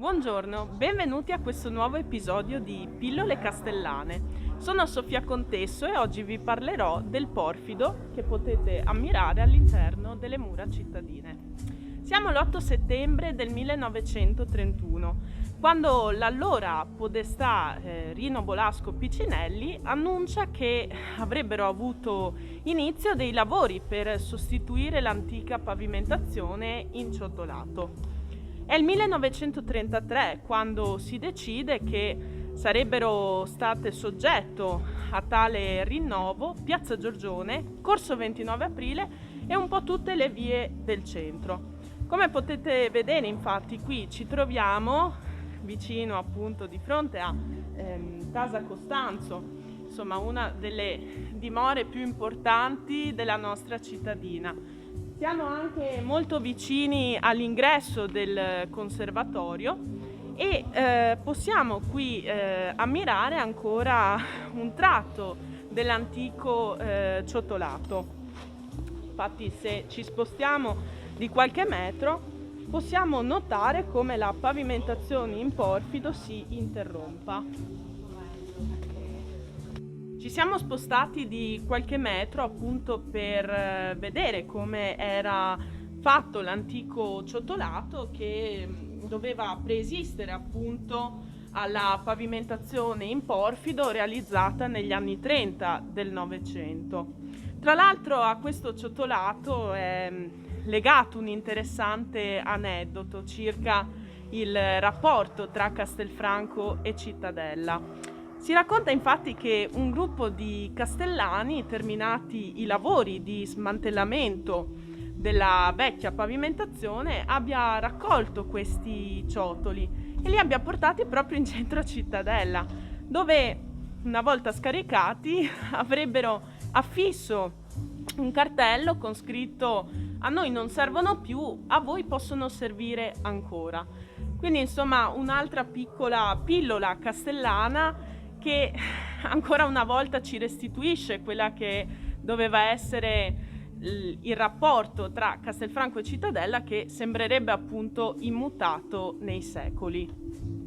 Buongiorno, benvenuti a questo nuovo episodio di Pillole Castellane. Sono Sofia Contesso e oggi vi parlerò del porfido che potete ammirare all'interno delle mura cittadine. Siamo l'8 settembre del 1931, quando l'allora podestà Rino Bolasco Piccinelli annuncia che avrebbero avuto inizio dei lavori per sostituire l'antica pavimentazione in ciottolato. È il 1933 quando si decide che sarebbero state soggetto a tale rinnovo Piazza Giorgione, Corso 29 Aprile e un po' tutte le vie del centro. Come potete vedere, infatti, qui ci troviamo vicino, appunto, di fronte a Casa Costanzo, insomma una delle dimore più importanti della nostra cittadina. Siamo anche molto vicini all'ingresso del conservatorio e possiamo qui ammirare ancora un tratto dell'antico ciottolato. Infatti, se ci spostiamo di qualche metro possiamo notare come la pavimentazione in porfido si interrompa. Ci siamo spostati di qualche metro appunto per vedere come era fatto l'antico ciottolato che doveva preesistere appunto alla pavimentazione in porfido realizzata negli anni 30 del Novecento. Tra l'altro a questo ciottolato è legato un interessante aneddoto circa il rapporto tra Castelfranco e Cittadella. Si racconta infatti che un gruppo di castellani, terminati i lavori di smantellamento della vecchia pavimentazione, abbia raccolto questi ciottoli e li abbia portati proprio in centro a Cittadella, dove una volta scaricati avrebbero affisso un cartello con scritto: "A noi non servono più, a voi possono servire ancora". Quindi insomma un'altra piccola pillola castellana che ancora una volta ci restituisce quella che doveva essere il rapporto tra Castelfranco e Cittadella, che sembrerebbe appunto immutato nei secoli.